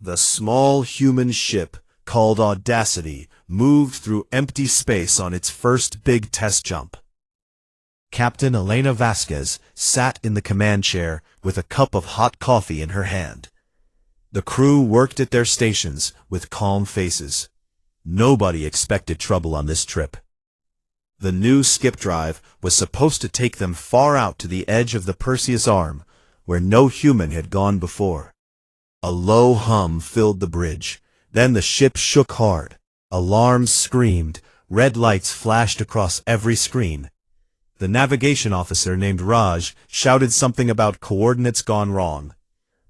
The small human ship, called Audacity, moved through empty space on its first big test jump. Captain Elena Vasquez sat in the command chair with a cup of hot coffee in her hand. The crew worked at their stations with calm faces. Nobody expected trouble on this trip. The new skip drive was supposed to take them far out to the edge of the Perseus Arm, where no human had gone before. A low hum filled the bridge. Then the ship shook hard. Alarms screamed. Red lights flashed across every screen. The navigation officer named Raj shouted something about coordinates gone wrong.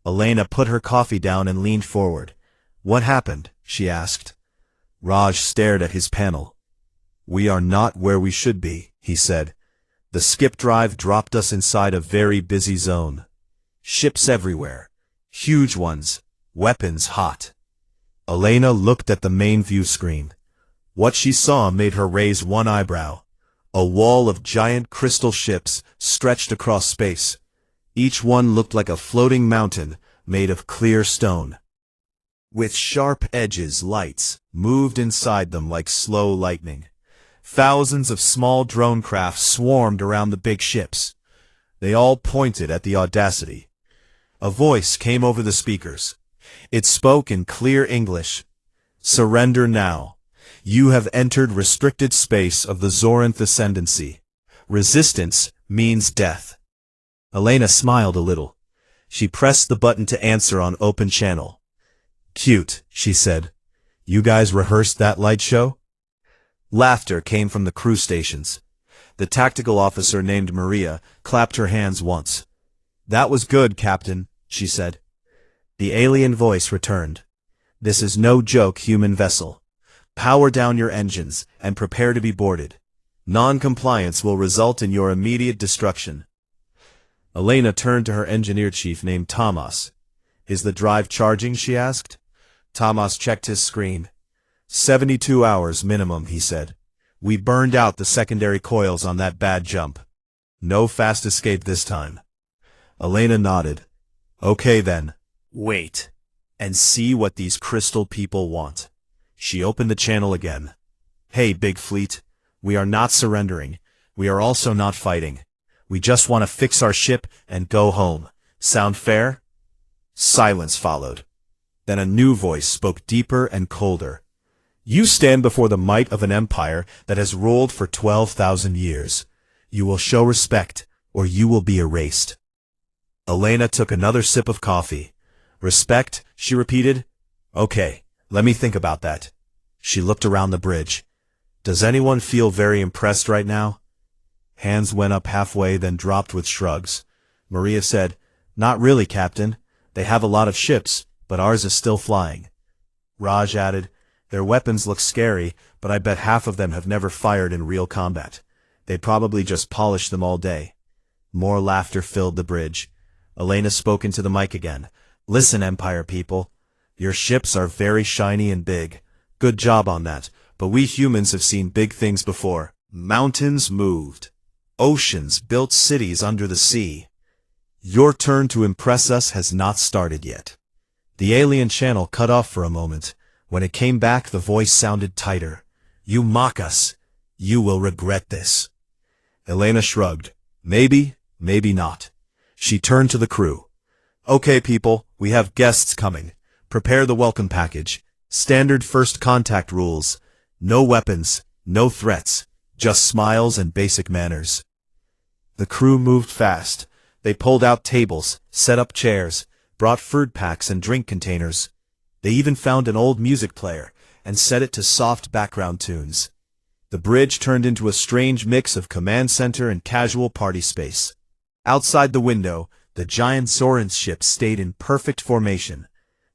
Elena put her coffee down and leaned forward. "What happened?" she asked. Raj stared at his panel. "We are not where we should be," he said. "The skip drive dropped us inside a very busy zone. Ships everywhere. Huge ones. Weapons hot." Elena looked at the main view screen. What she saw made her raise one eyebrow. A wall of giant crystal ships stretched across space. Each one looked like a floating mountain made of clear stone. With sharp edges, lights moved inside them like slow lightning. Thousands of small drone craft swarmed around the big ships. They all pointed at the Audacity. A voice came over the speakers. It spoke in clear English. "Surrender now. You have entered restricted space of the Zoranth Ascendancy. Resistance means death." Elena smiled a little. She pressed the button to answer on open channel. "Cute," she said. "You guys rehearsed that light show?" Laughter came from the crew stations. The tactical officer named Maria clapped her hands once. "That was good, Captain," she said. The alien voice returned. "This is no joke, human vessel. Power down your engines and prepare to be boarded. Non-compliance will result in your immediate destruction." Elena turned to her engineer chief named Tomas. "Is the drive charging?" she asked. Tomas checked his screen. 72 hours minimum, he said. "We burned out the secondary coils on that bad jump. No fast escape this time." Elena nodded. "Okay then. Wait and see what these crystal people want." She opened the channel again. "Hey, Big Fleet, we are not surrendering. We are also not fighting. We just want to fix our ship and go home. Sound fair?" Silence followed. Then a new voice spoke deeper and colder. "You stand before the might of an empire that has ruled for 12,000 years. You will show respect, or you will be erased." Elena took another sip of coffee. "Respect," she repeated. "Okay, let me think about that." She looked around the bridge. "Does anyone feel very impressed right now?" Hands went up halfway, then dropped with shrugs. Maria said, "Not really, Captain. They have a lot of ships, but ours is still flying." Raj added, "Their weapons look scary, but I bet half of them have never fired in real combat. They'd probably just polish them all day." More laughter filled the bridge. Elena spoke into the mic again. "Listen, Empire people. Your ships are very shiny and big. Good job on that, but we humans have seen big things before. Mountains moved. Oceans built cities under the sea. Your turn to impress us has not started yet." The alien channel cut off for a moment. When it came back, the voice sounded tighter. "You mock us. You will regret this." Elena shrugged. "Maybe, maybe not." She turned to the crew. "Okay, people, we have guests coming. Prepare the welcome package. Standard first contact rules. No weapons, no threats, just smiles and basic manners." The crew moved fast. They pulled out tables, set up chairs, brought food packs and drink containers. They even found an old music player and set it to soft background tunes. The bridge turned into a strange mix of command center and casual party space. Outside the window, the giant Zoranth ships stayed in perfect formation.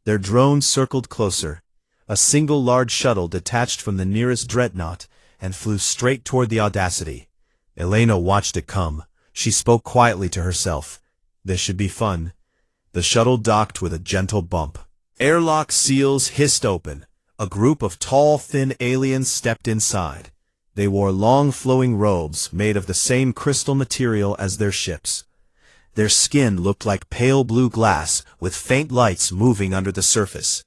Their drones circled closer. A single large shuttle detached from the nearest dreadnought and flew straight toward the Audacity. Elena watched it come. She spoke quietly to herself. This should be fun. The shuttle docked with a gentle bump. Airlock seals hissed open. A group of tall, thin aliens stepped inside. They wore long flowing robes made of the same crystal material as their ships. Their skin looked like pale blue glass with faint lights moving under the surface.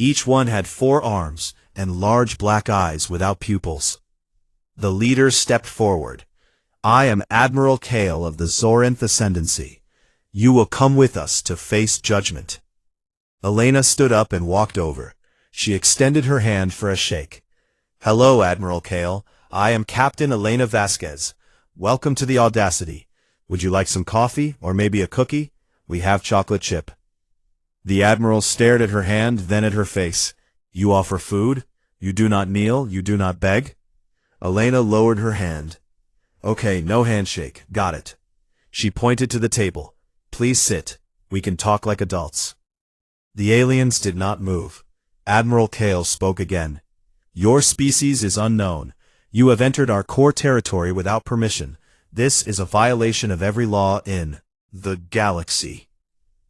Each one had 4 arms and large black eyes without pupils. The leader stepped forward. I am Admiral Kale of the Zorinth Ascendancy. You will come with us to face judgment. Elena stood up and walked over. She extended her hand for a shake. Hello, Admiral Kale. I am Captain Elena Vasquez. Welcome to the Audacity. Would you like some coffee or maybe a cookie? We have chocolate chip. The Admiral stared at her hand, then at her face. You offer food? You do not kneel? You do not beg? Elena lowered her hand. Okay, no handshake. Got it. She pointed to the table. Please sit. We can talk like adults. The aliens did not move. Admiral Kale spoke again. Your species is unknown. You have entered our core territory without permission. This is a violation of every law in the galaxy.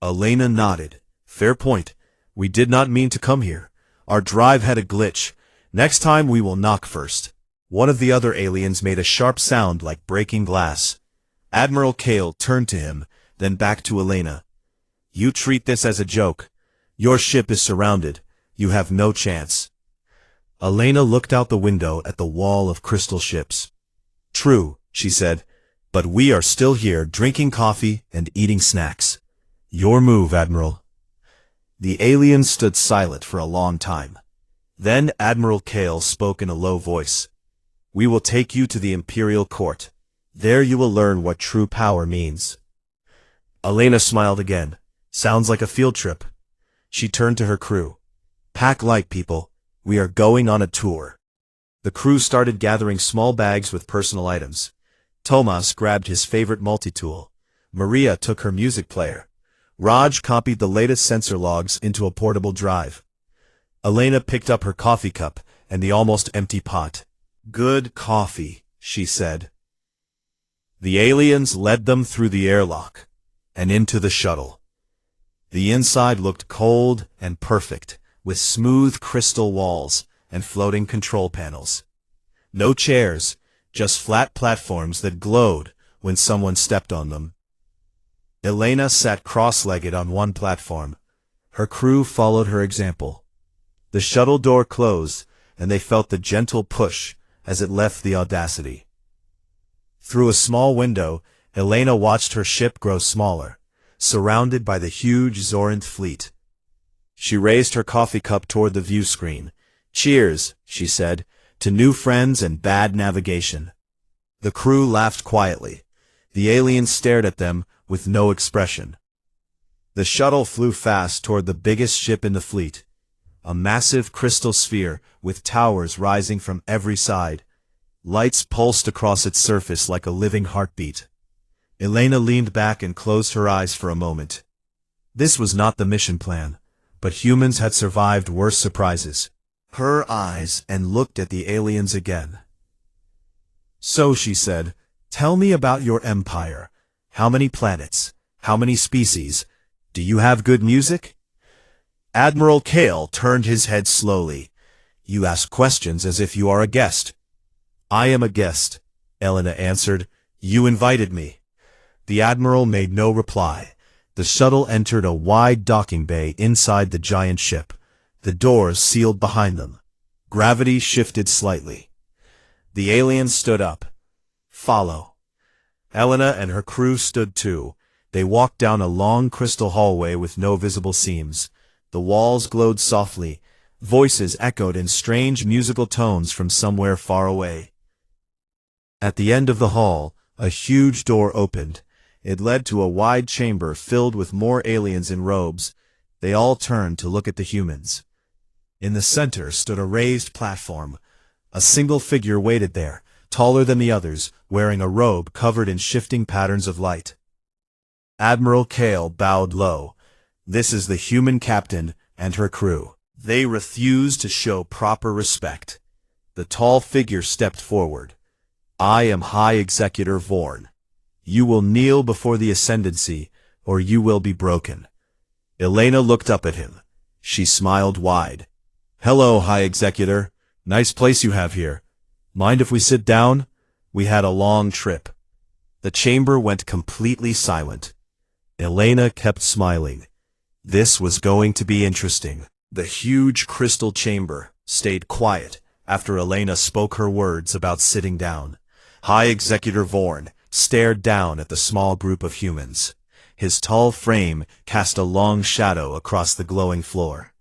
Elena nodded. Fair point. We did not mean to come here. Our drive had a glitch. Next time we will knock first. One of the other aliens made a sharp sound like breaking glass. Admiral Kale turned to him, then back to Elena. You treat this as a joke. Your ship is surrounded. You have no chance. Elena looked out the window at the wall of crystal ships. True, she said, but we are still here drinking coffee and eating snacks. Your move, Admiral. The aliens stood silent for a long time. Then Admiral Kale spoke in a low voice. We will take you to the Imperial Court. There you will learn what true power means. Elena smiled again. Sounds like a field trip. She turned to her crew. Pack light, people. We are going on a tour. The crew started gathering small bags with personal items. Tomas grabbed his favorite multi-tool. Maria took her music player. Raj copied the latest sensor logs into a portable drive. Elena picked up her coffee cup and the almost empty pot. Good coffee, she said. The aliens led them through the airlock and into the shuttle. The inside looked cold and perfect, with smooth crystal walls and floating control panels. No chairs, just flat platforms that glowed when someone stepped on them. Elena sat cross-legged on one platform. Her crew followed her example. The shuttle door closed, and they felt the gentle push as it left the Audacity. Through a small window, Elena watched her ship grow smaller, surrounded by the huge Zorinth fleet. She raised her coffee cup toward the view screen. Cheers, she said, to new friends and bad navigation. The crew laughed quietly. The aliens stared at them with no expression. The shuttle flew fast toward the biggest ship in the fleet, a massive crystal sphere with towers rising from every side. Lights pulsed across its surface like a living heartbeat. Elena leaned back and closed her eyes for a moment. This was not the mission plan, but humans had survived worse surprises. Her eyes and looked at the aliens again. So, she said, tell me about your empire. How many planets? How many species? Do you have good music? Admiral Kale turned his head slowly. You ask questions as if you are a guest. I am a guest, Elena answered. You invited me. The Admiral made no reply. The shuttle entered a wide docking bay inside the giant ship. The doors sealed behind them. Gravity shifted slightly. The aliens stood up. Follow. Elena and her crew stood too. They walked down a long crystal hallway with no visible seams. The walls glowed softly. Voices echoed in strange musical tones from somewhere far away. At the end of the hall, a huge door opened. It led to a wide chamber filled with more aliens in robes. They all turned to look at the humans. In the center stood a raised platform. A single figure waited there, taller than the others, wearing a robe covered in shifting patterns of light. Admiral Kale bowed low. This is the human captain and her crew. They refused to show proper respect. The tall figure stepped forward. I am High Executor Vorn. You will kneel before the Ascendancy, or you will be broken. Elena looked up at him. She smiled wide. Hello, High Executor. Nice place you have here. Mind if we sit down? We had a long trip. The chamber went completely silent. Elena kept smiling. This was going to be interesting. The huge crystal chamber stayed quiet after Elena spoke her words about sitting down. High Executor Vorn stared down at the small group of humans. His tall frame cast a long shadow across the glowing floor.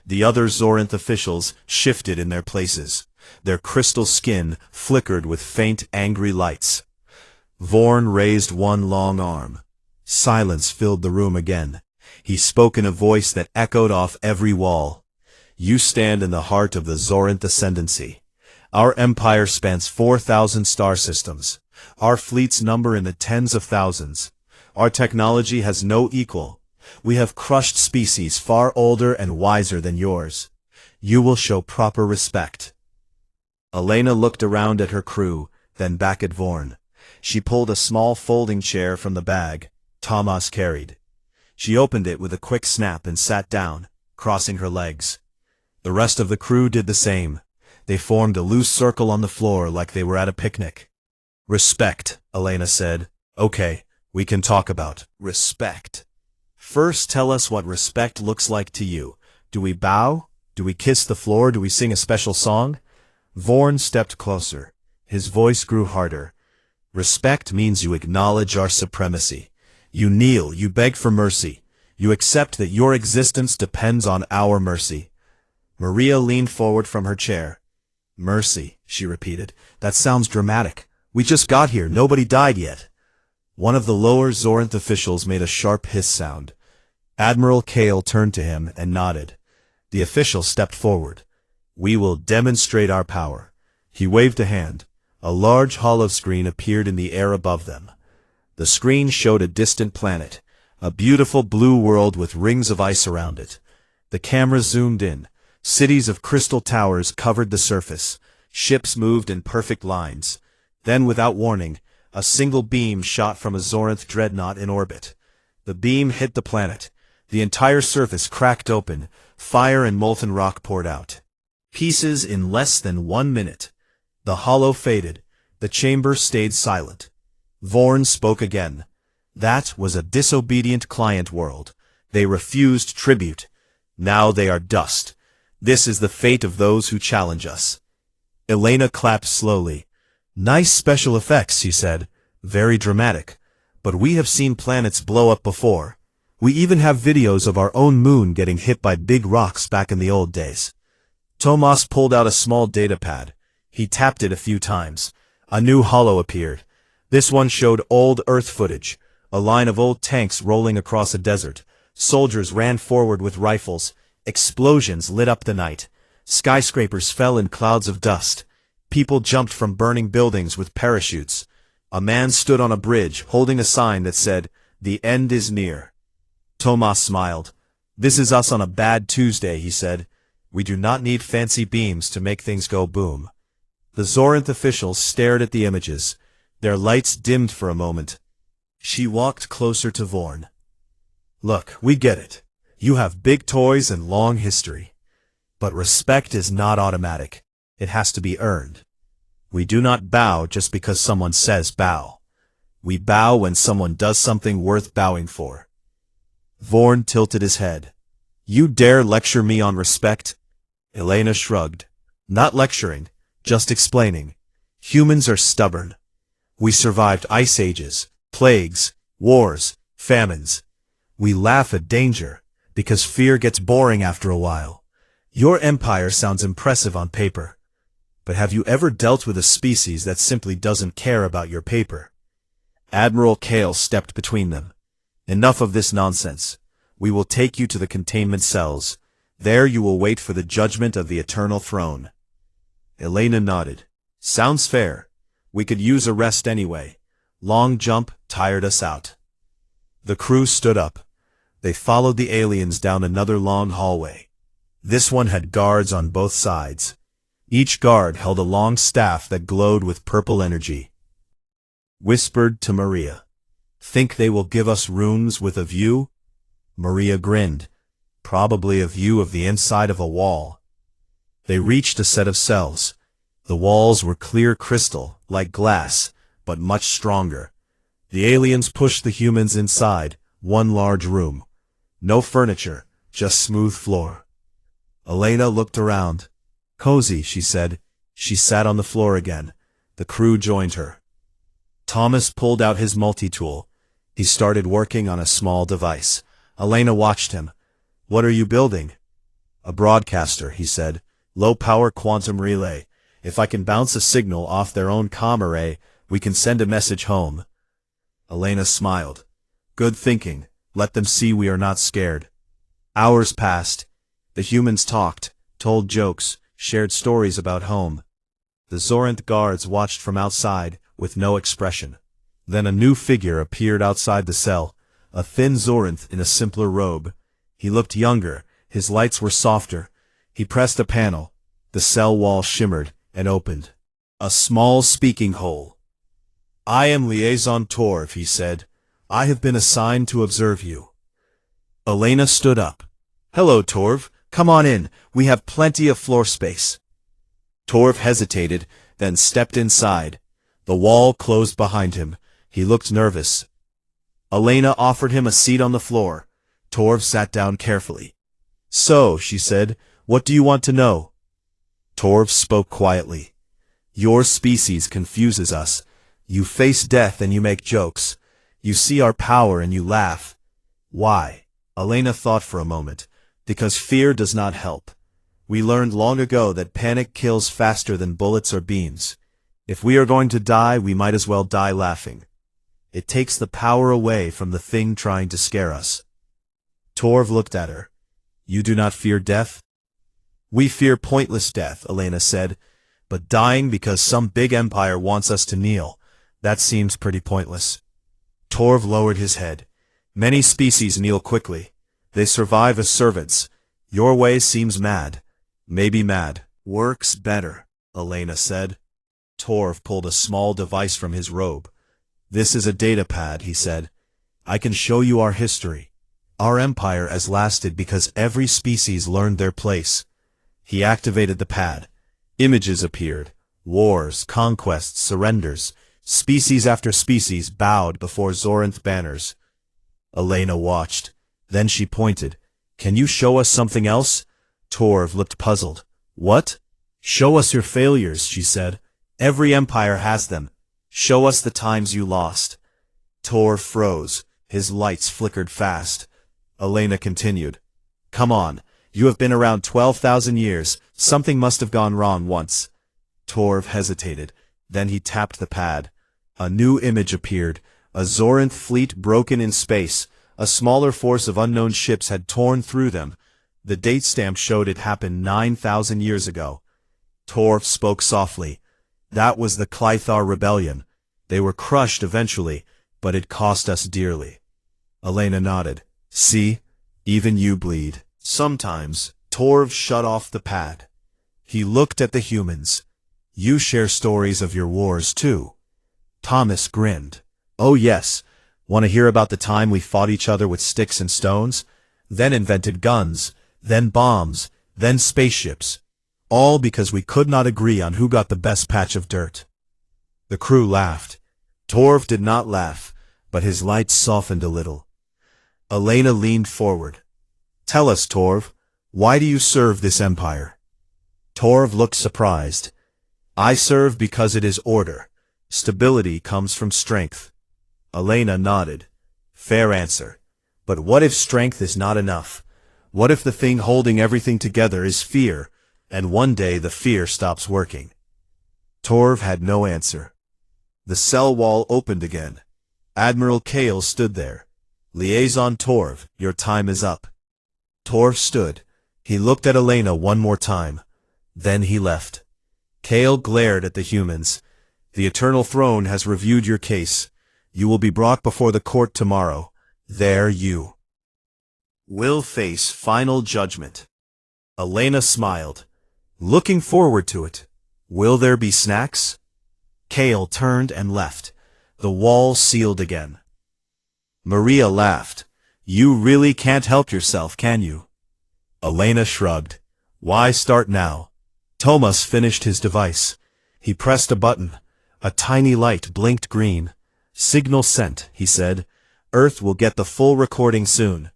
The other Zorinth officials shifted in their places. Their crystal skin flickered with faint, angry lights. Vorn raised one long arm. Silence filled the room again. He spoke in a voice that echoed off every wall. You stand in the heart of the Zorinth Ascendancy. Our empire spans 4,000 star systems. Our fleets number in the tens of thousands. Our technology has no equal. We have crushed species far older and wiser than yours. You will show proper respect. Elena looked around at her crew, then back at Vorn. She pulled a small folding chair from the bag Tomas carried. She opened it with a quick snap and sat down, crossing her legs. The rest of the crew did the same. They formed a loose circle on the floor like they were at a picnic. Respect, Elena said. Okay, we can talk about respect. First, tell us what respect looks like to you. Do we bow? Do we kiss the floor? Do we sing a special song? Vorn stepped closer. His voice grew harder. Respect means you acknowledge our supremacy. You kneel, you beg for mercy. You accept that your existence depends on our mercy. Maria leaned forward from her chair. Mercy, she repeated. That sounds dramatic. We just got here. Nobody died yet. One of the lower Zorinth officials made a sharp hiss sound. Admiral Kale turned to him and nodded. The official stepped forward. We will demonstrate our power. He waved a hand. A large hollow screen appeared in the air above them. The screen showed a distant planet, a beautiful blue world with rings of ice around it. The camera zoomed in. Cities of crystal towers covered the surface. Ships moved in perfect lines. Then, without warning, a single beam shot from a Zorinth dreadnought in orbit. The beam hit the planet. The entire surface cracked open. Fire and molten rock poured out. Pieces in less than 1 minute. The hollow faded. The chamber stayed silent. Vorn spoke again. That was a disobedient client world. They refused tribute. Now they are dust. This is the fate of those who challenge us. Elena clapped slowly. Nice special effects, she said. Very dramatic. But we have seen planets blow up before. We even have videos of our own moon getting hit by big rocks back in the old days. Tomas pulled out a small datapad. He tapped it a few times. A new hollow appeared. This one showed old Earth footage, a line of old tanks rolling across a desert. Soldiers ran forward with rifles. Explosions lit up the night. Skyscrapers fell in clouds of dust. People jumped from burning buildings with parachutes. A man stood on a bridge holding a sign that said, "The end is near." Tomas smiled. This is us on a bad Tuesday, he said. We do not need fancy beams to make things go boom. The Zorinth officials stared at the images. Their lights dimmed for a moment. She walked closer to Vorn. Look, we get it. You have big toys and long history. But respect is not automatic. It has to be earned. We do not bow just because someone says bow. We bow when someone does something worth bowing for. Vorn tilted his head. You dare lecture me on respect? Elena shrugged. Not lecturing, just explaining. Humans are stubborn. We survived ice ages, plagues, wars, famines. We laugh at danger, because fear gets boring after a while. Your empire sounds impressive on paper. But have you ever dealt with a species that simply doesn't care about your paper? Admiral Kale stepped between them. Enough of this nonsense. We will take you to the containment cells. There you will wait for the judgment of the Eternal Throne. Elena nodded. Sounds fair. We could use a rest anyway. Long jump tired us out. The crew stood up. They followed the aliens down another long hallway. This one had guards on both sides. Each guard held a long staff that glowed with purple energy. Whispered to Maria. Think they will give us rooms with a view? Maria grinned. Probably a view of the inside of a wall. They reached a set of cells. The walls were clear crystal, like glass, but much stronger. The aliens pushed the humans inside, one large room. No furniture, just smooth floor. Elena looked around. Cozy, she said. She sat on the floor again. The crew joined her. Thomas pulled out his multi-tool. He started working on a small device. Elena watched him. What are you building? A broadcaster, he said. Low-power quantum relay. If I can bounce a signal off their own comm array, we can send a message home. Elena smiled. Good thinking. Let them see we are not scared. Hours passed. The humans talked, told jokes, shared stories about home. The Zoranth guards watched from outside, with no expression. Then a new figure appeared outside the cell, a thin Zoranth in a simpler robe. He looked younger, his lights were softer. He pressed a panel. The cell wall shimmered and opened. A small speaking hole. I am Liaison Torv, he said. I have been assigned to observe you. Elena stood up. Hello, Torv. Come on in. We have plenty of floor space. Torv hesitated, then stepped inside. The wall closed behind him. He looked nervous. Elena offered him a seat on the floor. Torv sat down carefully. So, she said, what do you want to know? Torv spoke quietly. Your species confuses us. You face death and you make jokes. You see our power and you laugh. Why? Elena thought for a moment. Because fear does not help. We learned long ago that panic kills faster than bullets or beams. If we are going to die, we might as well die laughing. It takes the power away from the thing trying to scare us. Torv looked at her. You do not fear death? We fear pointless death, Elena said. But dying because some big empire wants us to kneel, that seems pretty pointless. Torv lowered his head. Many species kneel quickly. They survive as servants. Your way seems mad. Maybe mad. Works better, Elena said. Torv pulled a small device from his robe. This is a data pad, he said. I can show you our history. Our empire has lasted because every species learned their place. He activated the pad. Images appeared. Wars, conquests, surrenders. Species after species bowed before Zoranth banners. Elena watched. Then she pointed. Can you show us something else? Torv looked puzzled. What? Show us your failures, she said. Every empire has them. Show us the times you lost. Torv froze. His lights flickered fast. Elena continued. Come on. You have been around 12,000 years. Something must have gone wrong once. Torv hesitated. Then he tapped the pad. A new image appeared. A Zoranth fleet broken in space. A smaller force of unknown ships had torn through them. The date stamp showed it happened 9,000 years ago. Torv spoke softly. That was the Clythar Rebellion. They were crushed eventually, but it cost us dearly. Elena nodded. See? Even you bleed. Sometimes. Torv shut off the pad. He looked at the humans. You share stories of your wars too. Thomas grinned. Oh yes. Want to hear about the time we fought each other with sticks and stones? Then invented guns, then bombs, then spaceships. All because we could not agree on who got the best patch of dirt. The crew laughed. Torv did not laugh, but his lights softened a little. Elena leaned forward. Tell us, Torv, why do you serve this empire? Torv looked surprised. I serve because it is order. Stability comes from strength. Elena nodded. Fair answer. But what if strength is not enough? What if the thing holding everything together is fear, and one day the fear stops working? Torv had no answer. The cell wall opened again. Admiral Kale stood there. Liaison Torv, your time is up. Torv stood. He looked at Elena one more time. Then he left. Kale glared at the humans. The Eternal Throne has reviewed your case. You will be brought before the court tomorrow. There you will face final judgment. Elena smiled. Looking forward to it. Will there be snacks? Kale turned and left. The wall sealed again. Maria laughed. You really can't help yourself, can you? Elena shrugged. Why start now? Thomas finished his device. He pressed a button. A tiny light blinked green. Signal sent, he said. Earth will get the full recording soon.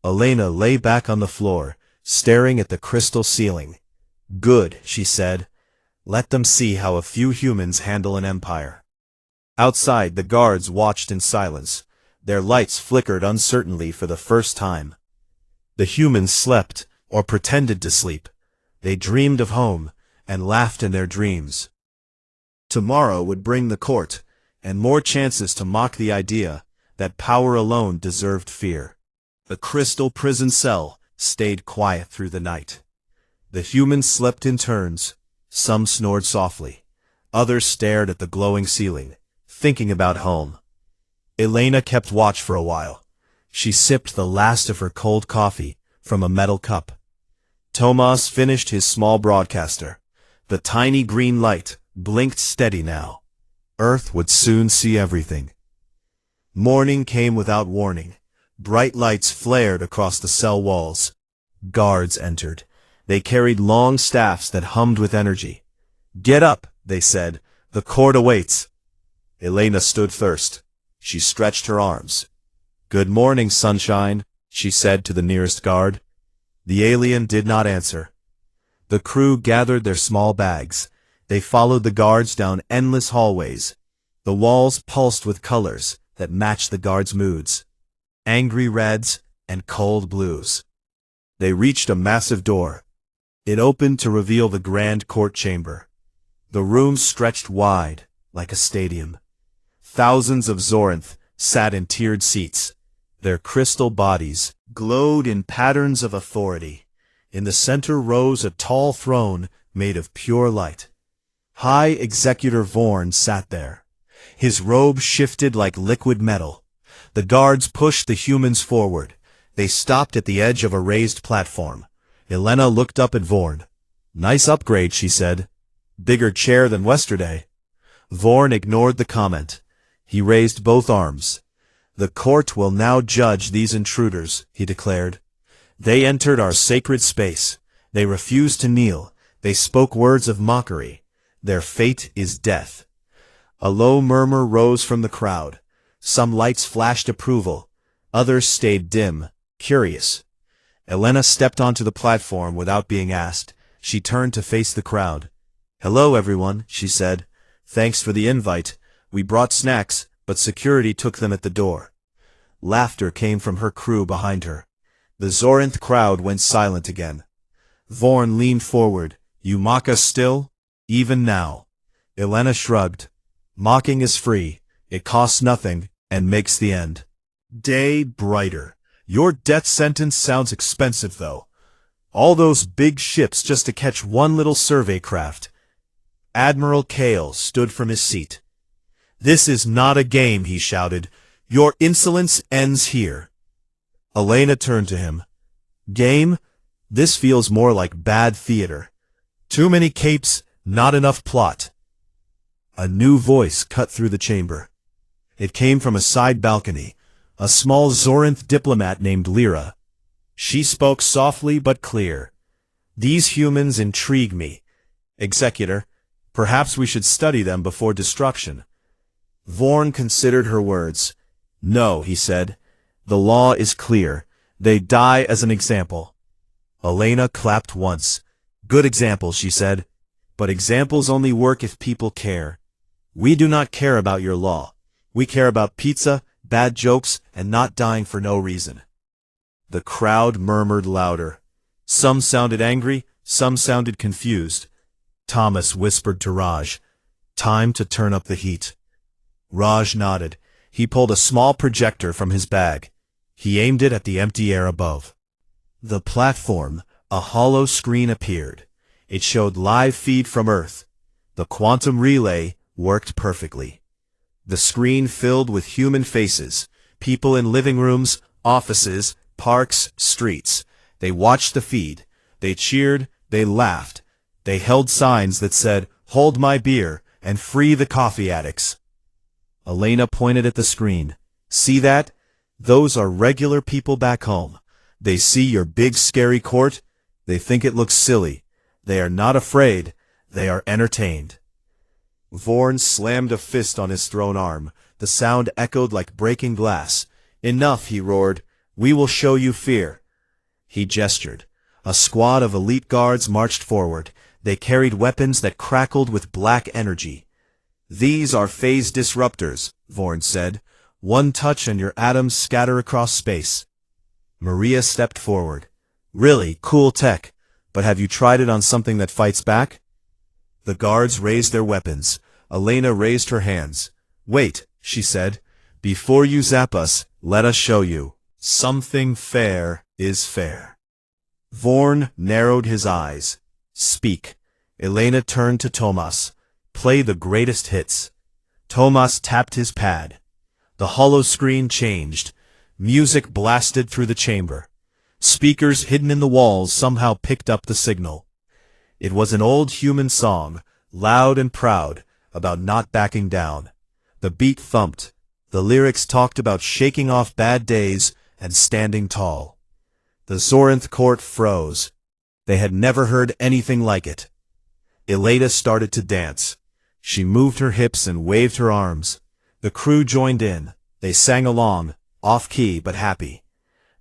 Elena lay back on the floor. staring at the crystal ceiling. "Good," she said. "Let them see how a few humans handle an empire." Outside, the guards watched in silence. Their lights flickered uncertainly for the first time. The humans slept, or pretended to sleep. They dreamed of home, and laughed in their dreams. Tomorrow would bring the court, and more chances to mock the idea that power alone deserved fear. The crystal prison cell stayed quiet through the night. The humans slept in turns. Some snored softly. Others stared at the glowing ceiling, thinking about home. Elena kept watch for a while. She sipped the last of her cold coffee from a metal cup. Tomas finished his small broadcaster. The tiny green light blinked steady now. Earth would soon see everything. Morning came without warning. Bright lights flared across the cell walls. Guards entered. They carried long staffs that hummed with energy. "Get up," they said. "The court awaits." Elena stood first. She stretched her arms. "Good morning, sunshine," she said to the nearest guard. The alien did not answer. The crew gathered their small bags. They followed the guards down endless hallways. The walls pulsed with colors that matched the guards' moods. Angry reds and cold blues. They reached a massive door. It opened to reveal the grand court chamber. The room stretched wide, like a stadium. Thousands of Zorinth sat in tiered seats. Their crystal bodies glowed in patterns of authority. In the center rose a tall throne made of pure light. High Executor Vorn sat there. His robe shifted like liquid metal. The guards pushed the humans forward. They stopped at the edge of a raised platform. Elena looked up at Vorn. "Nice upgrade," she said. "Bigger chair than yesterday." Vorn ignored the comment. He raised both arms. "The court will now judge these intruders," he declared. "They entered our sacred space. They refused to kneel. They spoke words of mockery. Their fate is death." A low murmur rose from the crowd. Some lights flashed approval. Others stayed dim, curious. Elena stepped onto the platform without being asked. She turned to face the crowd. "Hello, everyone," she said. "Thanks for the invite. We brought snacks, but security took them at the door." Laughter came from her crew behind her. The Zorinth crowd went silent again. Vorn leaned forward. "You mock us still? Even now?" Elena shrugged. "Mocking is free. It costs nothing, and makes the end day brighter. Your death sentence sounds expensive, though. All those big ships just to catch one little survey craft." Admiral Kale stood from his seat. "This is not a game," he shouted. "Your insolence ends here." Elena turned to him. "Game? This feels more like bad theater. Too many capes, not enough plot." A new voice cut through the chamber. It came from a side balcony, a small Zorinth diplomat named Lyra. She spoke softly but clear. "These humans intrigue me. Executor, perhaps we should study them before destruction." Vorn considered her words. "No," he said. "The law is clear. They die as an example." Elena clapped once. "Good example," she said. "But examples only work if people care. We do not care about your law. We care about pizza, bad jokes, and not dying for no reason." The crowd murmured louder. Some sounded angry, some sounded confused. Thomas whispered to Raj, "Time to turn up the heat." Raj nodded. He pulled a small projector from his bag. He aimed it at the empty air above. The platform, a hollow screen appeared. It showed live feed from Earth. The quantum relay worked perfectly. The screen filled with human faces, people in living rooms, offices, parks, streets. They watched the feed. They cheered, they laughed. They held signs that said, "Hold my beer," and "Free the coffee addicts." Elena pointed at the screen. "See that? Those are regular people back home. They see your big scary court. They think it looks silly. They are not afraid. They are entertained." Vorn slammed a fist on his thrown arm. The sound echoed like breaking glass. "Enough," he roared. "We will show you fear." He gestured. A squad of elite guards marched forward. They carried weapons that crackled with black energy. "These are phase disruptors," Vorn said. "One touch and your atoms scatter across space." Maria stepped forward. "Really cool tech, but have you tried it on something that fights back?" The guards raised their weapons. Elena raised her hands. "Wait," she said. "Before you zap us, let us show you. Something fair is fair." Vorn narrowed his eyes. "Speak." Elena turned to Tomas. "Play the greatest hits." Tomas tapped his pad. The hollow screen changed. Music blasted through the chamber. Speakers hidden in the walls somehow picked up the signal. It was an old human song, loud and proud, about not backing down. The beat thumped. The lyrics talked about shaking off bad days and standing tall. The Zorinth court froze. They had never heard anything like it. Elena started to dance. She moved her hips and waved her arms. The crew joined in. They sang along, off-key but happy.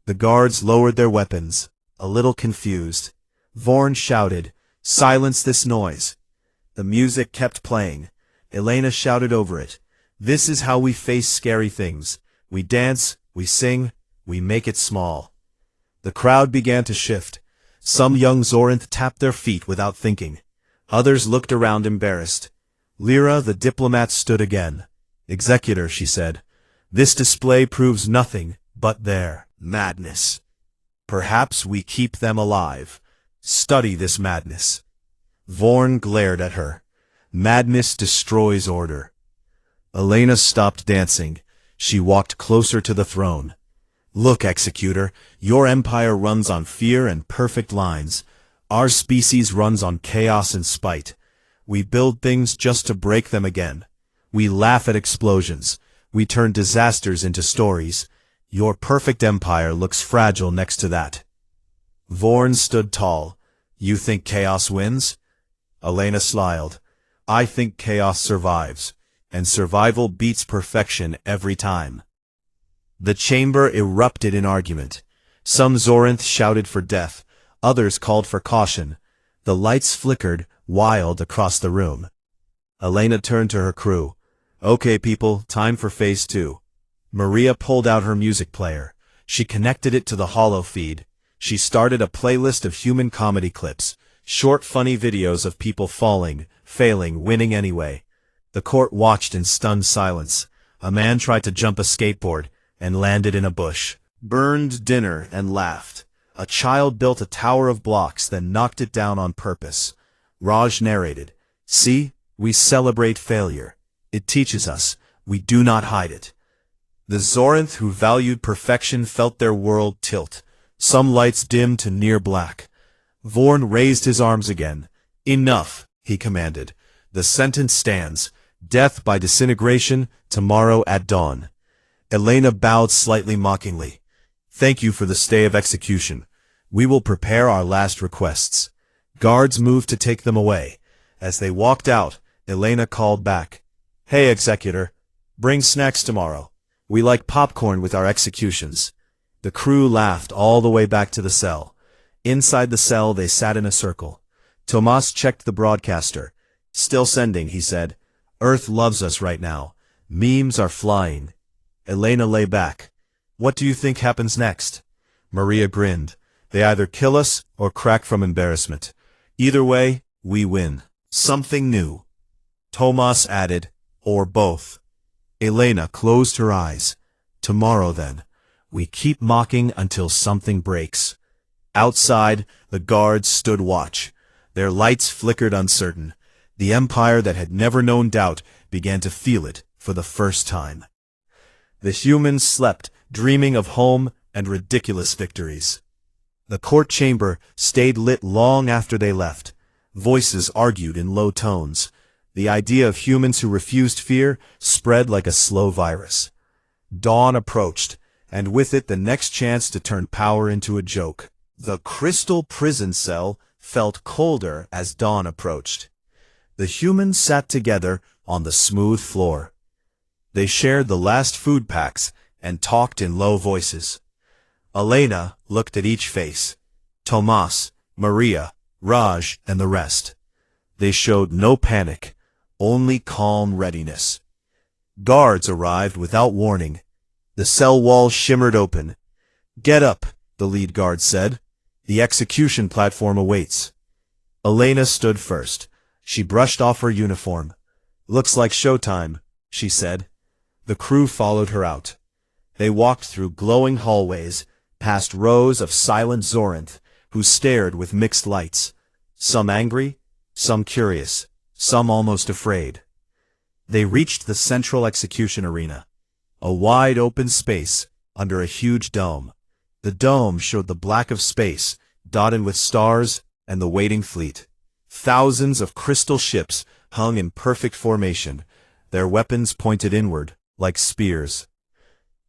The guards lowered their weapons, a little confused. Vorn shouted, "Silence this noise." The music kept playing. Elena shouted over it, "This is how we face scary things. We dance, we sing, we make it small." The crowd began to shift. Some young Zorinth tapped their feet without thinking. Others looked around embarrassed. Lyra, the diplomat, stood again. "Executor," she said, "this display proves nothing but their madness. Perhaps we keep them alive. Study this madness." Vorn glared at her. "Madness destroys order." Elena stopped dancing. She walked closer to the throne. "Look, Executor, your empire runs on fear and perfect lines. Our species runs on chaos and spite. We build things just to break them again. We laugh at explosions. We turn disasters into stories. Your perfect empire looks fragile next to that." Vorn stood tall. "You think chaos wins?" Elena smiled. "I think chaos survives, and survival beats perfection every time." The chamber erupted in argument. Some Zorinth shouted for death. Others called for caution. The lights flickered, wild, across the room. Elena turned to her crew. "Okay, people, time for phase 2. Maria pulled out her music player. She connected it to the holo feed. She started a playlist of human comedy clips, short funny videos of people falling, failing, winning anyway. The court watched in stunned silence. A man tried to jump a skateboard and landed in a bush, burned dinner and laughed. A child built a tower of blocks, then knocked it down on purpose. Raj narrated, "See, we celebrate failure. It teaches us. We do not hide it." The Zorinth who valued perfection felt their world tilt. Some lights dimmed to near black. Vorn raised his arms again. "Enough," he commanded. "The sentence stands. Death by disintegration, tomorrow at dawn." Elena bowed slightly mockingly. "Thank you for the stay of execution. We will prepare our last requests." Guards moved to take them away. As they walked out, Elena called back, "Hey, Executor, bring snacks tomorrow. We like popcorn with our executions." The crew laughed all the way back to the cell. Inside the cell, they sat in a circle. Tomas checked the broadcaster. "Still sending," he said. "Earth loves us right now. Memes are flying." Elena lay back. "What do you think happens next?" Maria grinned. "They either kill us or crack from embarrassment. Either way, we win. Something new." Tomas added, "Or both." Elena closed her eyes. "Tomorrow, then. We keep mocking until something breaks." Outside, the guards stood watch. Their lights flickered uncertain. The empire that had never known doubt began to feel it for the first time. The humans slept, dreaming of home and ridiculous victories. The court chamber stayed lit long after they left. Voices argued in low tones. The idea of humans who refused fear spread like a slow virus. Dawn approached, and with it the next chance to turn power into a joke. The crystal prison cell felt colder as dawn approached. The humans sat together on the smooth floor. They shared the last food packs and talked in low voices. Elena looked at each face. Tomas, Maria, Raj, and the rest. They showed no panic, only calm readiness. Guards arrived without warning. The cell walls shimmered open. "Get up," the lead guard said. "The execution platform awaits." Elena stood first. She brushed off her uniform. "Looks like showtime," she said. The crew followed her out. They walked through glowing hallways, past rows of silent Zoranth, who stared with mixed lights, some angry, some curious, some almost afraid. They reached the central execution arena, a wide-open space under a huge dome. The dome showed the black of space, dotted with stars and the waiting fleet. Thousands of crystal ships hung in perfect formation, their weapons pointed inward, like spears.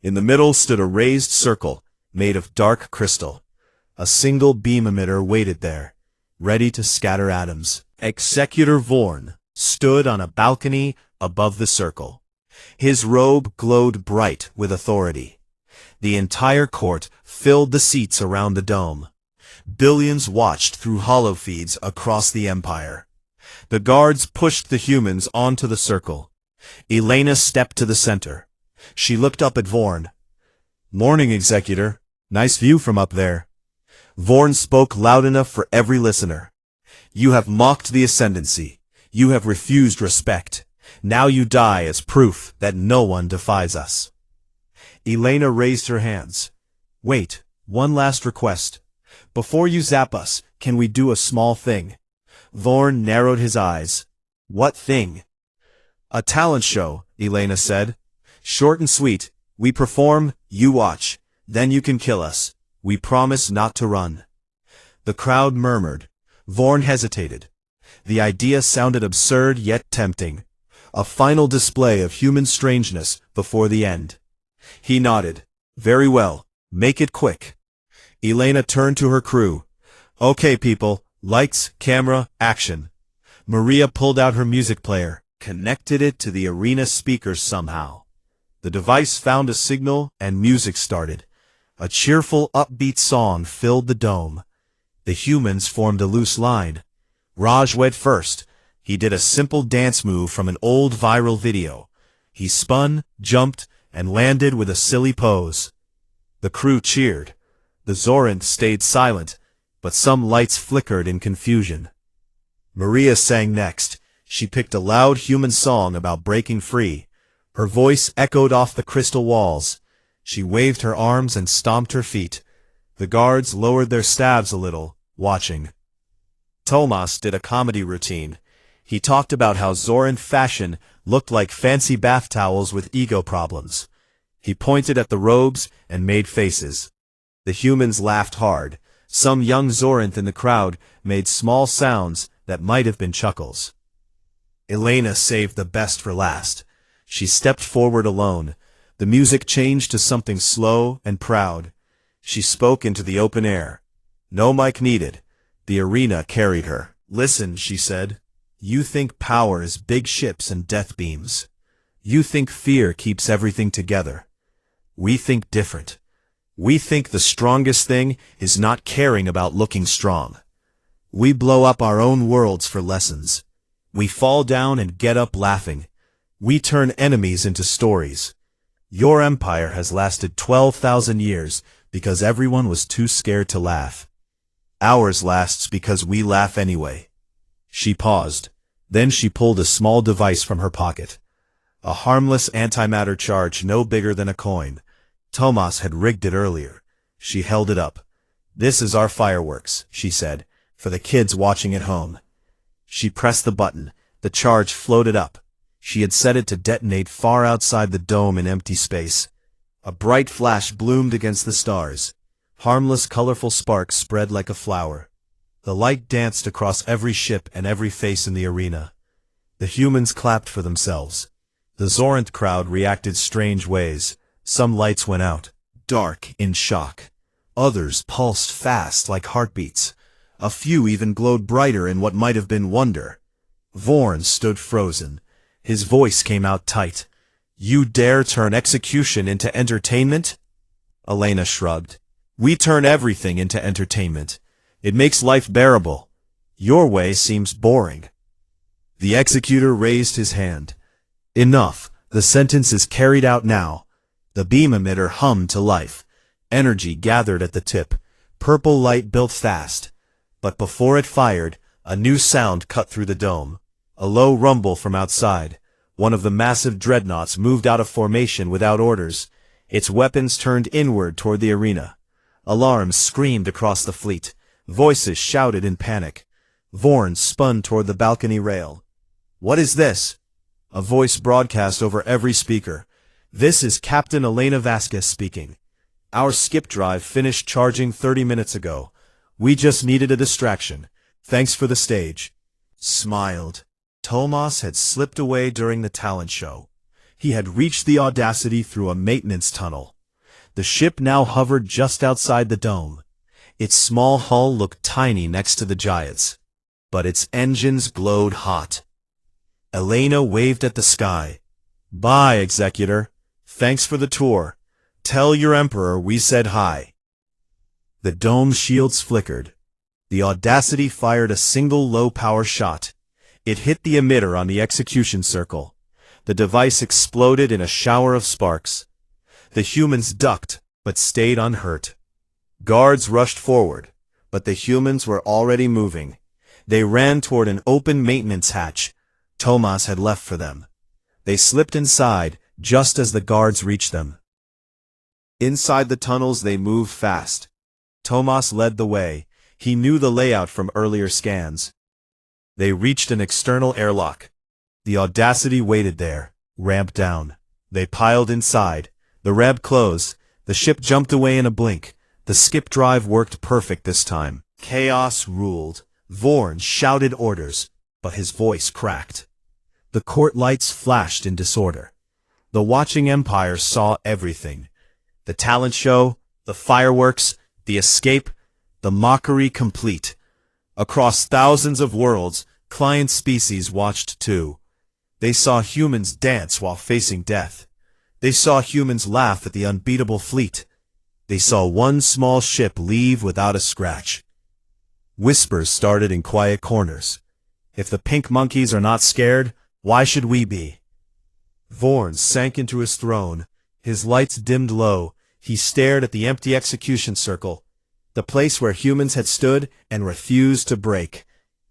In the middle stood a raised circle, made of dark crystal. A single beam emitter waited there, ready to scatter atoms. Executor Vorn stood on a balcony above the circle. His robe glowed bright with authority. The entire court filled the seats around the dome. Billions watched through holofeeds across the empire. The guards pushed the humans onto the circle. Elena stepped to the center. She looked up at Vorn. "Morning, Executor. Nice view from up there." Vorn spoke loud enough for every listener. "You have mocked the Ascendancy. You have refused respect. Now you die as proof that no one defies us." Elena raised her hands. "Wait, one last request. Before you zap us, can we do a small thing?" Vorn narrowed his eyes. "What thing?" "A talent show," Elena said. "Short and sweet. We perform, you watch. Then you can kill us. We promise not to run." The crowd murmured. Vorn hesitated. The idea sounded absurd yet tempting. A final display of human strangeness before the end. He nodded. "Very well. Make it quick." Elena turned to her crew. "Okay, people. Lights, camera, action." Maria pulled out her music player, connected it to the arena speakers somehow. The device found a signal and music started. A cheerful, upbeat song filled the dome. The humans formed a loose line. Raj went first. He did a simple dance move from an old viral video. He spun, jumped, and landed with a silly pose. The crew cheered. The Zoranth stayed silent, but some lights flickered in confusion. Maria sang next. She picked a loud human song about breaking free. Her voice echoed off the crystal walls. She waved her arms and stomped her feet. The guards lowered their stabs a little, watching. Tomas did a comedy routine. He talked about how Zoranth fashion looked like fancy bath towels with ego problems. He pointed at the robes and made faces. The humans laughed hard. Some young Zoranth in the crowd made small sounds that might have been chuckles. Elena saved the best for last. She stepped forward alone. The music changed to something slow and proud. She spoke into the open air. No mic needed. The arena carried her. "Listen," she said. "You think power is big ships and death beams. You think fear keeps everything together. We think different. We think the strongest thing is not caring about looking strong. We blow up our own worlds for lessons. We fall down and get up laughing. We turn enemies into stories. Your empire has lasted 12,000 years because everyone was too scared to laugh. Ours lasts because we laugh anyway." She paused. Then she pulled a small device from her pocket. A harmless antimatter charge no bigger than a coin. Tomas had rigged it earlier. She held it up. "This is our fireworks," she said, "for the kids watching at home." She pressed the button. The charge floated up. She had set it to detonate far outside the dome in empty space. A bright flash bloomed against the stars. Harmless, colorful sparks spread like a flower. The light danced across every ship and every face in the arena. The humans clapped for themselves. The Zoranth crowd reacted strange ways. Some lights went out, dark, in shock. Others pulsed fast like heartbeats. A few even glowed brighter in what might have been wonder. Vorn stood frozen. His voice came out tight. "You dare turn execution into entertainment?" Elena shrugged. "We turn everything into entertainment. It makes life bearable. Your way seems boring." The executor raised his hand. "Enough. The sentence is carried out now." The beam emitter hummed to life. Energy gathered at the tip. Purple light built fast. But before it fired, a new sound cut through the dome. A low rumble from outside. One of the massive dreadnoughts moved out of formation without orders. Its weapons turned inward toward the arena. Alarms screamed across the fleet. Voices shouted in panic. Vorn spun toward the balcony rail. "What is this?" A voice broadcast over every speaker. "This is Captain Elena Vasquez speaking. Our skip drive finished charging 30 minutes ago. We just needed a distraction. Thanks for the stage." Smiled. Tomas had slipped away during the talent show. He had reached the Audacity through a maintenance tunnel. The ship now hovered just outside the dome. Its small hull looked tiny next to the giants, but its engines glowed hot. Elena waved at the sky. "Bye, Executor. Thanks for the tour. Tell your Emperor we said hi." The dome shields flickered. The Audacity fired a single low-power shot. It hit the emitter on the execution circle. The device exploded in a shower of sparks. The humans ducked, but stayed unhurt. Guards rushed forward, but the humans were already moving. They ran toward an open maintenance hatch Tomas had left for them. They slipped inside just as the guards reached them. Inside the tunnels they moved fast. Tomas led the way. He knew the layout from earlier scans. They reached an external airlock. The Audacity waited there, ramp down. They piled inside. The ramp closed. The ship jumped away in a blink. The skip drive worked perfect this time. Chaos ruled. Vorn shouted orders, but his voice cracked. The court lights flashed in disorder. The watching empire saw everything. The talent show, the fireworks, the escape, the mockery complete. Across thousands of worlds, client species watched too. They saw humans dance while facing death. They saw humans laugh at the unbeatable fleet. They saw one small ship leave without a scratch. Whispers started in quiet corners. "If the pink monkeys are not scared, why should we be?" Vorn sank into his throne. His lights dimmed low. He stared at the empty execution circle, the place where humans had stood and refused to break.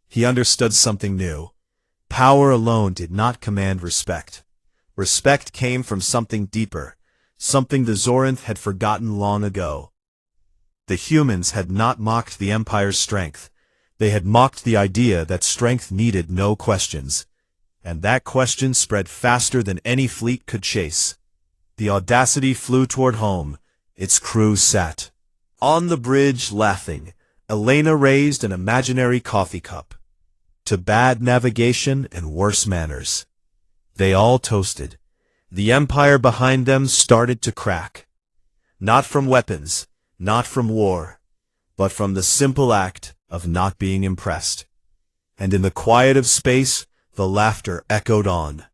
He understood something new. Power alone did not command respect. Respect came from something deeper, something the Zorinth had forgotten long ago. The humans had not mocked the Empire's strength. They had mocked the idea that strength needed no questions. And that question spread faster than any fleet could chase. The Audacity flew toward home. Its crew sat on the bridge, laughing. Elena raised an imaginary coffee cup. To bad navigation and worse manners. They all toasted. The empire behind them started to crack. Not from weapons, not from war, but from the simple act of not being impressed. And in the quiet of space, the laughter echoed on.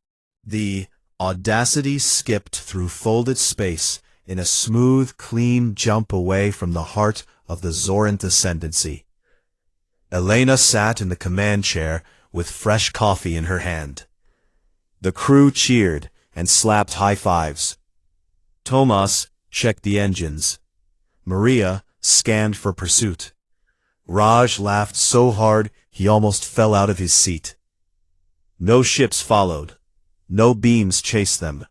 The Audacity skipped through folded space in a smooth, clean jump away from the heart of the Zorinth ascendancy. Elena sat in the command chair with fresh coffee in her hand. The crew cheered and slapped high fives. Tomas checked the engines. Maria scanned for pursuit. Raj laughed so hard he almost fell out of his seat. No ships followed. No beams chased them.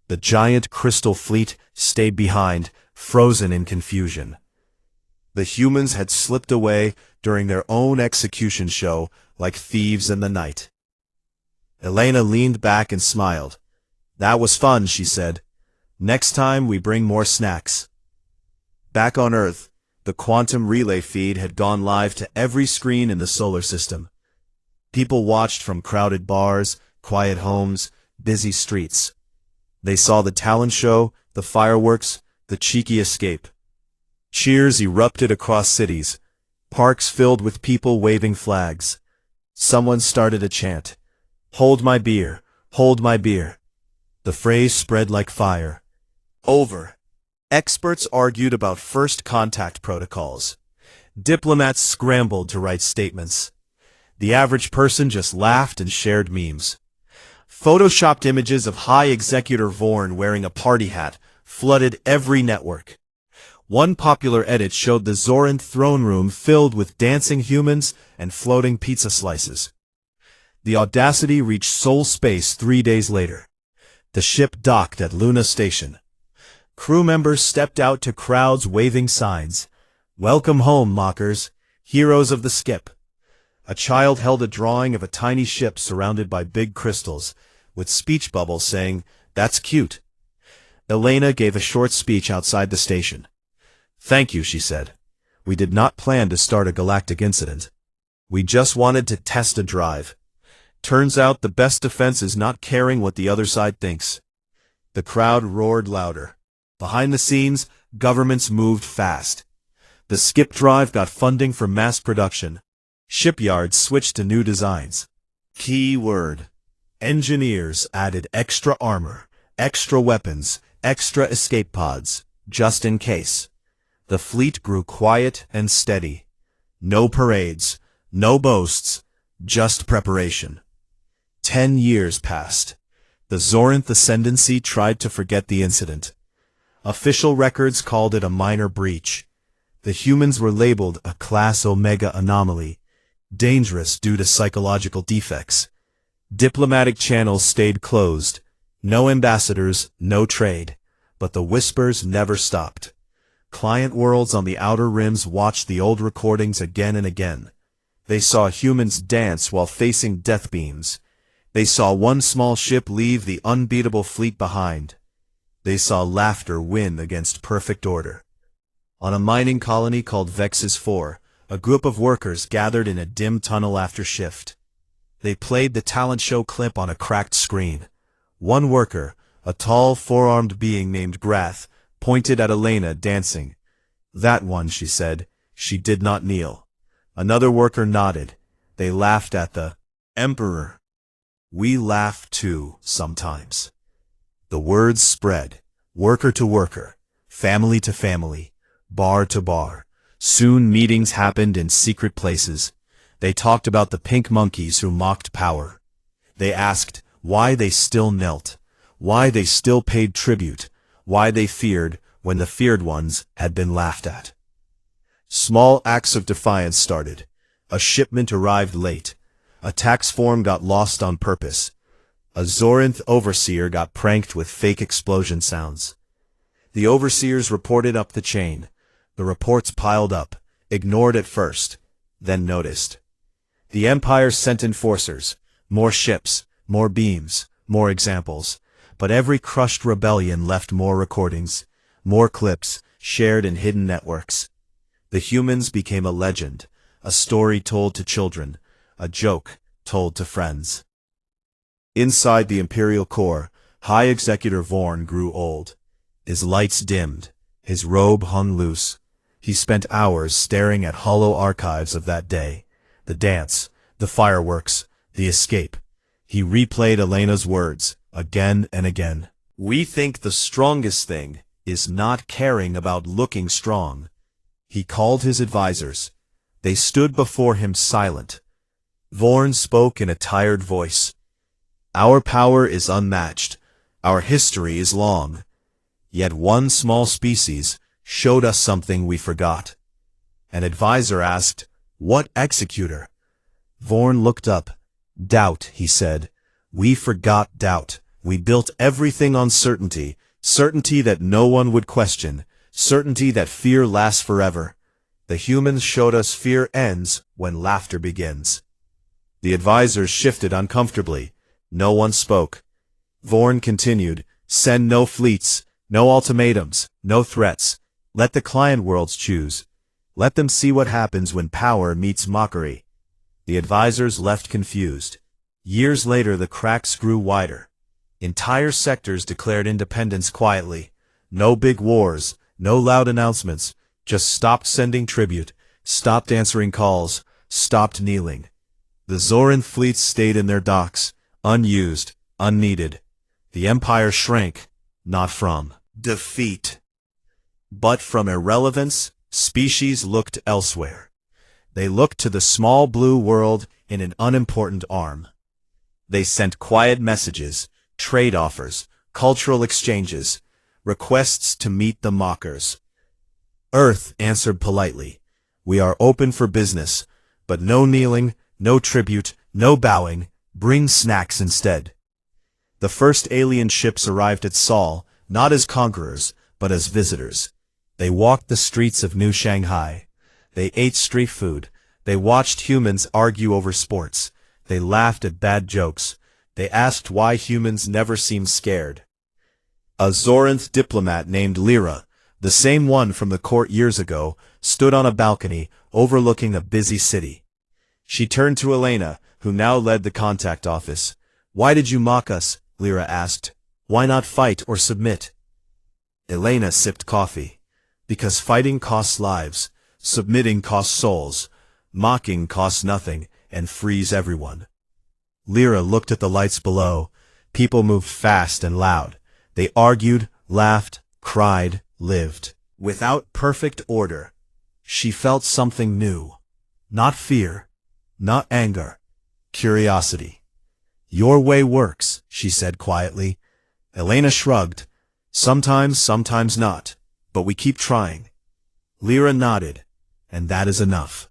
The giant crystal fleet stayed behind, frozen in confusion. The humans had slipped away during their own execution show like thieves in the night. Elena leaned back and smiled. "That was fun," she said. "Next time we bring more snacks." Back on Earth, the quantum relay feed had gone live to every screen in the solar system. People watched from crowded bars, quiet homes, busy streets. They saw the talent show, the fireworks, the cheeky escape. Cheers erupted across cities, parks filled with people waving flags. Someone started a chant. "Hold my beer, hold my beer." The phrase spread like fire. Over. Experts argued about first contact protocols. Diplomats scrambled to write statements. The average person just laughed and shared memes. Photoshopped images of High Executor Vorn wearing a party hat flooded every network. One popular edit showed the Zorinth throne room filled with dancing humans and floating pizza slices. The Audacity reached Sol Space 3 days later. The ship docked at Luna Station. Crew members stepped out to crowds waving signs. "Welcome home, mockers, heroes of the skip." A child held a drawing of a tiny ship surrounded by big crystals, with speech bubbles saying, "That's cute." Elena gave a short speech outside the station. "Thank you," she said. "We did not plan to start a galactic incident. We just wanted to test a drive. Turns out the best defense is not caring what the other side thinks." The crowd roared louder. Behind the scenes, governments moved fast. The skip drive got funding for mass production. Shipyards switched to new designs. Key word. Engineers added extra armor, extra weapons, extra escape pods, just in case. The fleet grew quiet and steady. No parades, no boasts, just preparation. 10 years passed. The Zorinth Ascendancy tried to forget the incident. Official records called it a minor breach. The humans were labeled a Class Omega anomaly, dangerous due to psychological defects. Diplomatic channels stayed closed. No ambassadors, no trade. But the whispers never stopped. Client worlds on the outer rims watched the old recordings again and again. They saw humans dance while facing death beams. They saw one small ship leave the unbeatable fleet behind. They saw laughter win against perfect order. On a mining colony called Vexus 4, a group of workers gathered in a dim tunnel after shift. They played the talent show clip on a cracked screen. One worker, a tall, four-armed being named Grath, pointed at Elena dancing. "That one," she said. She did not kneel. Another worker nodded. They laughed at the Emperor. "We laugh too, sometimes." The words spread, worker to worker, family to family, bar to bar. Soon meetings happened in secret places. They talked about the pink monkeys who mocked power. They asked why they still knelt, why they still paid tribute, why they feared when the feared ones had been laughed at. Small acts of defiance started. A shipment arrived late. A tax form got lost on purpose. A Zorinth overseer got pranked with fake explosion sounds. The overseers reported up the chain. The reports piled up, ignored at first, then noticed. The Empire sent enforcers, more ships, more beams, more examples, but every crushed rebellion left more recordings, more clips, shared in hidden networks. The humans became a legend, a story told to children, a joke told to friends. Inside the Imperial core, High Executor Vorn grew old. His lights dimmed, his robe hung loose. He spent hours staring at hollow archives of that day. The dance, the fireworks, the escape. He replayed Elena's words, again and again. "We think the strongest thing is not caring about looking strong." He called his advisors. They stood before him silent. Vorn spoke in a tired voice. "Our power is unmatched. Our history is long. Yet one small species showed us something we forgot." An advisor asked, "What executor?" Vorn looked up. "Doubt," he said. "We forgot doubt. We built everything on certainty, certainty that no one would question, certainty that fear lasts forever. The humans showed us fear ends when laughter begins." The advisors shifted uncomfortably. No one spoke. Vorn continued, "Send no fleets, no ultimatums, no threats. Let the client worlds choose. Let them see what happens when power meets mockery." The advisors left confused. Years later, the cracks grew wider. Entire sectors declared independence quietly. No big wars, no loud announcements, just stopped sending tribute, stopped answering calls, stopped kneeling. The Zorinth fleets stayed in their docks, unused, unneeded. The Empire shrank, not from defeat, but from irrelevance. Species looked elsewhere. They looked to the small blue world in an unimportant arm. They sent quiet messages, trade offers, cultural exchanges, requests to meet the mockers. Earth answered politely, "We are open for business, but no kneeling, no tribute, no bowing, bring snacks instead." The first alien ships arrived at Sol, not as conquerors, but as visitors. They walked the streets of New Shanghai. They ate street food. They watched humans argue over sports. They laughed at bad jokes. They asked why humans never seemed scared. A Zoranth diplomat named Lyra, the same one from the court years ago, stood on a balcony overlooking a busy city. She turned to Elena, who now led the contact office. "Why did you mock us?" Lyra asked. "Why not fight or submit?" Elena sipped coffee. "Because fighting costs lives, submitting costs souls, mocking costs nothing, and frees everyone." Lyra looked at the lights below. People moved fast and loud. They argued, laughed, cried, lived. Without perfect order, she felt something new. Not fear, not anger, curiosity. "Your way works," she said quietly. Elena shrugged. Sometimes not, but we keep trying." Lyra nodded, "And that is enough."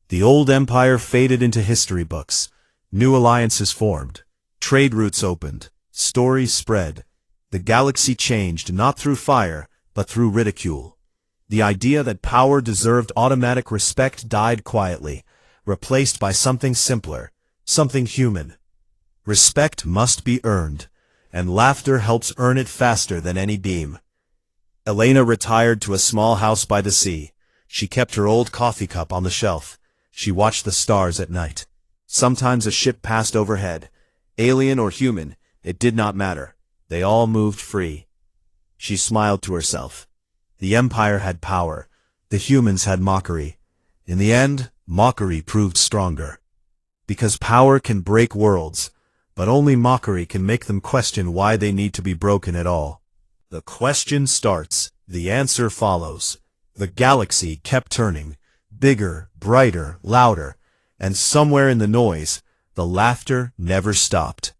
The old empire faded into history books. New alliances formed. Trade routes opened. Stories spread. The galaxy changed not through fire, but through ridicule. The idea that power deserved automatic respect died quietly, replaced by something simpler, something human. Respect must be earned, and laughter helps earn it faster than any beam. Elena retired to a small house by the sea. She kept her old coffee cup on the shelf. She watched the stars at night. Sometimes a ship passed overhead. Alien or human, it did not matter. They all moved free. She smiled to herself. The Empire had power. The humans had mockery. In the end, mockery proved stronger. Because power can break worlds, but only mockery can make them question why they need to be broken at all. The question starts, the answer follows. The galaxy kept turning, bigger, brighter, louder, and somewhere in the noise, the laughter never stopped.